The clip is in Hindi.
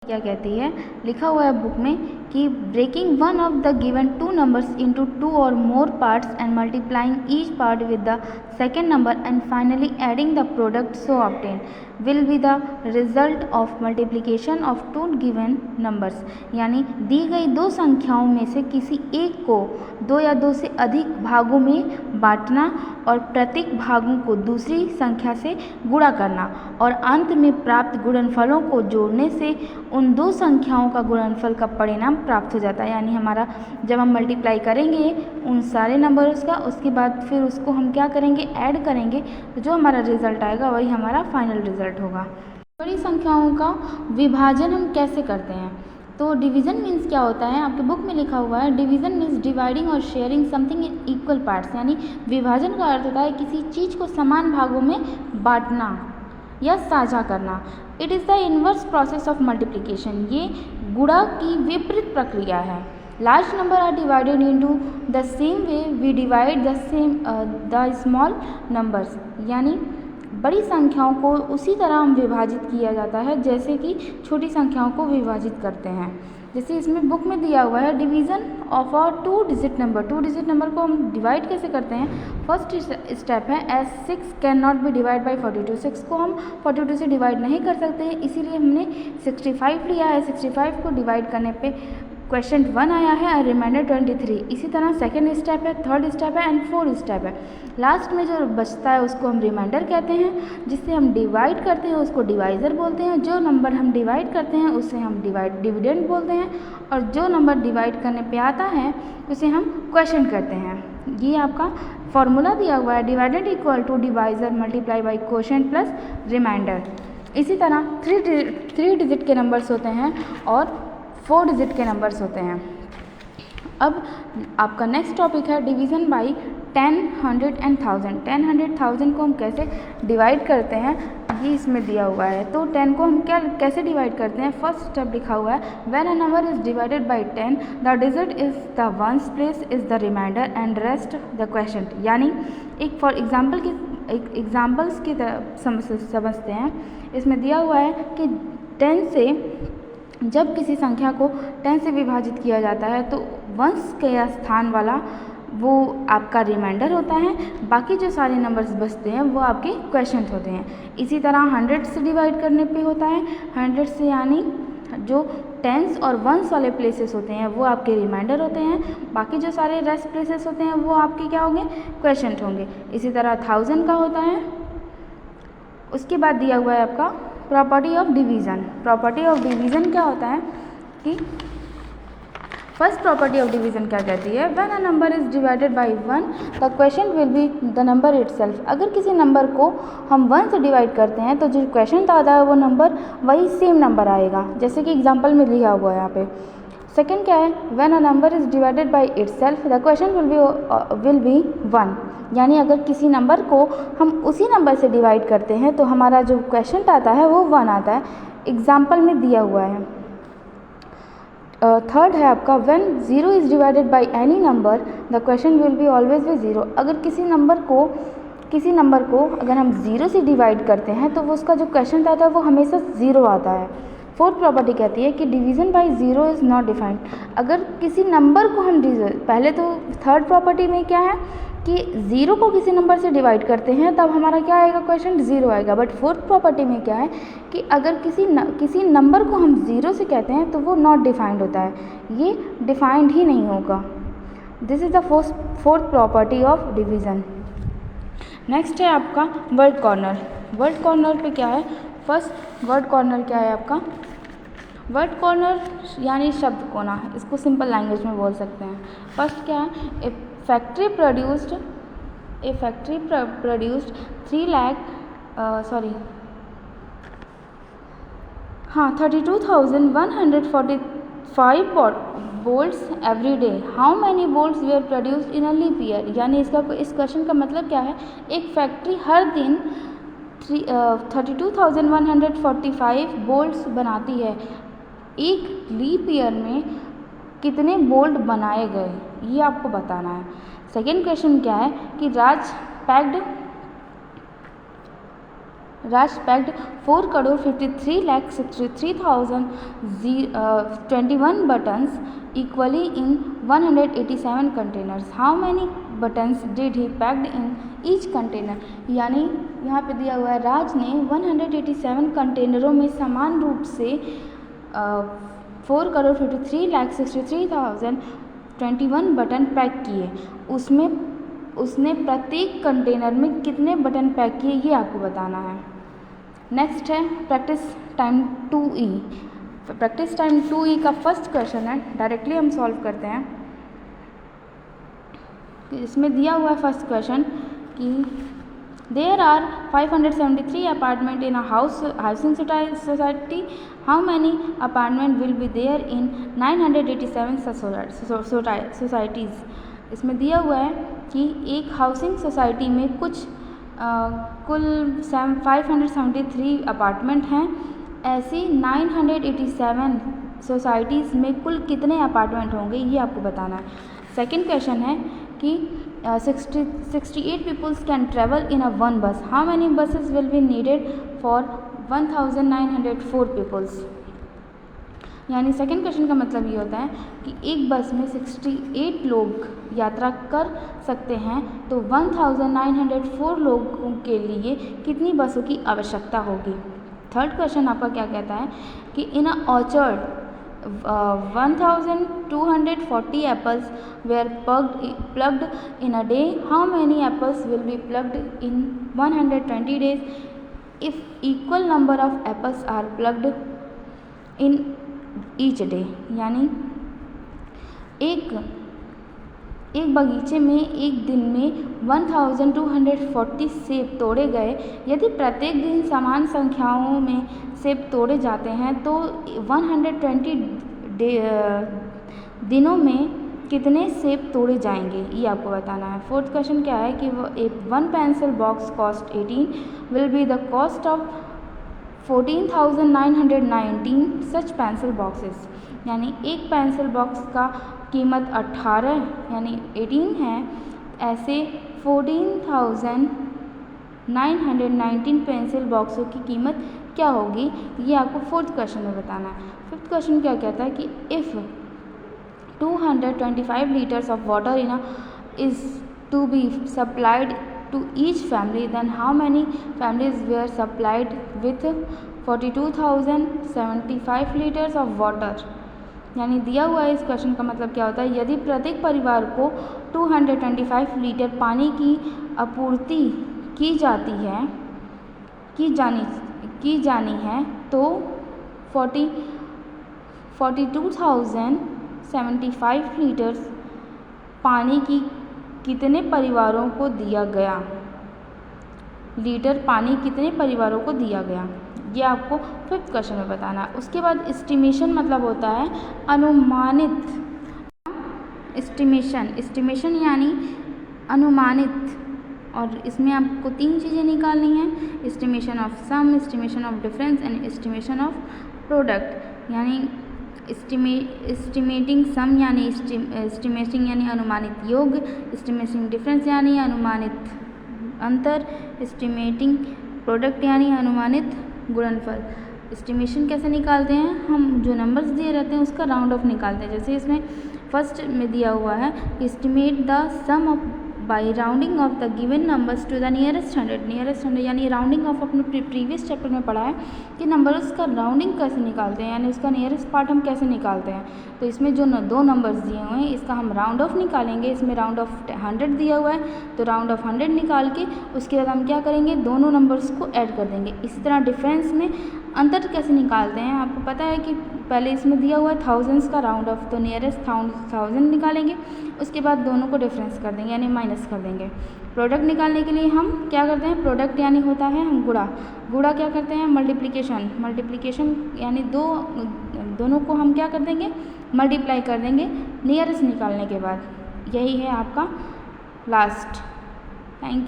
क्या कहती है, लिखा हुआ है बुक में कि breaking one of the given two numbers into two और more parts and multiplying each part with the second number and finally adding the product so obtain will be the result of multiplication of two given numbers. यानी दी गई दो संख्याओं में से किसी एक को दो या दो से अधिक भागों में बांटना और प्रत्येक भागों को दूसरी संख्या से गुणा करना और अंत में प्राप्त गुणनफलों को जोड़ने से उन दो संख्याओं का गुणनफल का परिणाम प्राप्त हो जाता है। यानी हमारा जब हम मल्टीप्लाई करेंगे उन सारे नंबर्स का, उसके बाद फिर उसको हम क्या करेंगे, ऐड करेंगे, तो जो हमारा रिजल्ट आएगा वही हमारा फाइनल रिजल्ट होगा। बड़ी संख्याओं का विभाजन हम कैसे करते हैं? तो डिवीज़न मीन्स क्या होता है, आपके बुक में लिखा हुआ है, डिवीज़न मीन्स डिवाइडिंग और sharing something in equal parts. यानी विभाजन का अर्थ होता है किसी चीज़ को समान भागों में बांटना या साझा करना। It is the inverse process of multiplication. ये गुणा की विपरीत प्रक्रिया है। Large numbers are divided into the same way we divide the small numbers. यानी बड़ी संख्याओं को उसी तरह हम विभाजित किया जाता है जैसे कि छोटी संख्याओं को विभाजित करते हैं। जैसे इसमें बुक में दिया हुआ है division of a two digit number. Two digit number को हम डिवाइड कैसे करते हैं? फर्स्ट स्टेप है as 6 can not be divide by 42। 6 को हम 42 से डिवाइड नहीं कर सकते हैं, इसीलिए हमने 65 लिया है। 65 को डिवाइड करने पे क्वेश्चन 1 आया है और रिमाइंडर 23। इसी तरह सेकेंड स्टेप है, थर्ड स्टेप है एंड फोर्थ स्टेप है। लास्ट में जो बचता है उसको हम रिमाइंडर कहते हैं। जिससे हम डिवाइड करते हैं उसको डिवाइज़र बोलते हैं। जो नंबर हम डिवाइड करते हैं उसे हम डिविडेंड बोलते हैं और जो नंबर डिवाइड करने पे आता है उसे हम क्वेश्चन करते हैं। ये आपका फॉर्मूला दिया हुआ है, divided equal to divisor multiply by quotient plus remainder. इसी तरह 3 डिजिट के नंबर्स होते हैं और 4 डिजिट के नंबर्स होते हैं। अब आपका नेक्स्ट टॉपिक है डिवीज़न बाई 10, 100 एंड 1000। 10, 100, 1000 को हम कैसे डिवाइड करते हैं ये इसमें दिया हुआ है। तो 10 को हम कैसे डिवाइड करते हैं? फर्स्ट स्टेप लिखा हुआ है, when a number is divided by 10 the digit is the ones place is the remainder and rest the question. यानी एक फॉर एग्जाम्पल्स की तरह समझते हैं। इसमें दिया हुआ है कि 10 से जब किसी संख्या को 10 से विभाजित किया जाता है तो वंश के स्थान वाला वो आपका रिमाइंडर होता है, बाकी जो सारे नंबर्स बचते हैं वो आपके क्वेश्चन होते हैं। इसी तरह 100 से डिवाइड करने पे होता है, 100 से यानी जो टेंस और वंस वाले प्लेसेस होते हैं वो आपके रिमाइंडर होते हैं, बाकी जो सारे रेस्ट प्लेसेस होते हैं वो आपके क्या होंगे, क्वेश्चन होंगे। इसी तरह 1000 का होता है। उसके बाद दिया हुआ है आपका property of division. Property of division क्या होता है कि फर्स्ट प्रॉपर्टी ऑफ डिवीज़न क्या कहती है, when a number is divided by 1 the question will be the number itself. अगर किसी नंबर को हम 1 से डिवाइड करते हैं तो जो क्वेश्चन आता है वो नंबर वही सेम नंबर आएगा, जैसे कि एग्जांपल में लिखा हुआ है यहाँ पे। सेकंड क्या है, when a number is divided by itself the question will be 1। यानी अगर किसी नंबर को हम उसी नंबर से डिवाइड करते हैं तो हमारा जो क्वेश्चन आता है वो 1 आता है, एग्जाम्पल में दिया हुआ है। थर्ड है आपका, when 0 is divided by any number the question will be always be 0। अगर किसी नंबर को अगर हम 0 से डिवाइड करते हैं तो वो उसका जो क्वेश्चन आता है वो हमेशा 0 आता है। फोर्थ प्रॉपर्टी कहती है कि division by 0 is not defined. अगर किसी नंबर को हम पहले तो थर्ड प्रॉपर्टी में क्या है कि 0 को किसी नंबर से डिवाइड करते हैं तब हमारा क्या आएगा, क्वेश्चन 0 आएगा। बट फोर्थ प्रॉपर्टी में क्या है कि अगर किसी नंबर को हम 0 से कहते हैं तो वो नॉट डिफाइंड होता है, ये डिफाइंड ही नहीं होगा। This is the fourth property of division. Next है आपका वर्ड कॉर्नर। वर्ड कॉर्नर पे क्या है, फर्स्ट वर्ड कॉर्नर क्या है आपका, वर्ड कॉर्नर यानी शब्द कोना, इसको सिंपल लैंग्वेज में बोल सकते हैं। फर्स्ट क्या है, ए factory produced 32,145 bolts every day. How many bolts were produced in a leap year? यानी इस क्वेश्चन का मतलब क्या है, एक फैक्ट्री हर दिन 32,145 बोल्ट्स बनाती है, एक लीप ईयर में कितने बोल्ट बनाए गए ये आपको बताना है। सेकेंड क्वेश्चन क्या है कि Raj packed 4,53,63,021 buttons equally in 187 containers. How many buttons did he packed in each container? यानी यहाँ पे दिया हुआ है राज ने 187 कंटेनरों में समान रूप से 4,53,63,021 बटन पैक किए। उसने प्रत्येक कंटेनर में कितने बटन पैक किए ये आपको बताना है। नेक्स्ट है practice time 2E। Practice time 2E का फर्स्ट क्वेश्चन है, डायरेक्टली हम सॉल्व करते हैं। इसमें दिया हुआ है फर्स्ट क्वेश्चन कि there are 573 apartment in a housing society, how many apartment will be there in 987 societies. इसमें दिया हुआ है कि एक हाउसिंग सोसाइटी में कुल 573 अपार्टमेंट हैं। ऐसी 987 सोसाइटीज़ में कुल कितने अपार्टमेंट होंगे ये आपको बताना है। सेकेंड क्वेश्चन है कि 68 peoples can travel in a one bus, how many buses will be needed for 1904 peoples. यानी सेकेंड क्वेश्चन का मतलब ये होता है कि एक बस में 68 लोग यात्रा कर सकते हैं, तो 1904 लोगों के लिए कितनी बसों की आवश्यकता होगी। थर्ड क्वेश्चन आपका क्या कहता है कि in a orchard 1240 apples were plucked in a day, how many apples will be plucked in 120 days if equal number of apples are plucked in each day। यानी एक बगीचे में एक दिन में 1240 सेब तोड़े गए। यदि प्रत्येक दिन समान संख्याओं में सेब तोड़े जाते हैं तो 120 दिनों में कितने सेब तोड़े जाएंगे ये आपको बताना है। फोर्थ क्वेश्चन क्या है कि one pencil box cost 18 will be the cost of 14,919 such pencil boxes. यानी एक पेंसिल बॉक्स का कीमत 18 यानी 18 है, ऐसे 14,919 पेंसिल बॉक्सों की कीमत क्या होगी ये आपको फोर्थ क्वेश्चन में बताना है। फिफ्थ क्वेश्चन क्या कहता है कि if 225 liters of water is to be supplied to each family, then how many families were supplied with 42,075 liters of water। यानी दिया हुआ है इस क्वेश्चन का मतलब क्या होता है, यदि प्रत्येक परिवार को 225 लीटर पानी की आपूर्ति की जानी है तो 42,075 लीटर्स पानी की कितने परिवारों को दिया गया, लीटर पानी कितने परिवारों को दिया गया ये आपको फिफ्थ क्वेश्चन में बताना है। उसके बाद एस्टिमेशन मतलब होता है अनुमानित। एस्टिमेशन यानी अनुमानित, और इसमें आपको 3 चीज़ें निकालनी हैं, estimation of sum, estimation of difference and estimation of product. यानी एस्टिमेटिंग सम यानी एस्टिमेटिंग यानी अनुमानित योग, एस्टिमेटिंग डिफरेंस यानी अनुमानित अंतर, एस्टिमेटिंग प्रोडक्ट यानी अनुमानित गुणनफल। एस्टिमेशन कैसे निकालते हैं, हम जो नंबर्स दिए रहते हैं उसका राउंड ऑफ निकालते हैं। जैसे इसमें फर्स्ट में दिया हुआ है estimate the sum of by rounding off the given numbers to the nearest 100 यानी राउंडिंग ऑफ अपने प्रीवियस चैप्टर में पढ़ा है कि नंबर्स का राउंडिंग कैसे निकालते हैं, यानी उसका नियरेस्ट पार्ट हम कैसे निकालते हैं। तो इसमें जो 2 नंबर्स दिए हुए हैं इसका हम राउंड ऑफ निकालेंगे। इसमें राउंड ऑफ 100 दिया हुआ है तो राउंड ऑफ 100 निकाल के उसके बाद हम क्या करेंगे, दोनों नंबर्स को ऐड कर देंगे। इसी तरह डिफरेंस में अंतर कैसे निकालते हैं, आपको पता है कि पहले इसमें दिया हुआ है थाउजेंड्स का राउंड ऑफ, तो नियरेस्ट 1000 निकालेंगे, उसके बाद दोनों को डिफरेंस कर देंगे यानी माइनस कर देंगे। प्रोडक्ट निकालने के लिए हम क्या करते हैं, प्रोडक्ट यानी होता है हम गुणा क्या करते हैं, मल्टीप्लिकेशन यानी दोनों को हम क्या कर देंगे, मल्टीप्लाई कर देंगे नियरेस्ट निकालने के बाद। यही है आपका लास्ट। Thank you.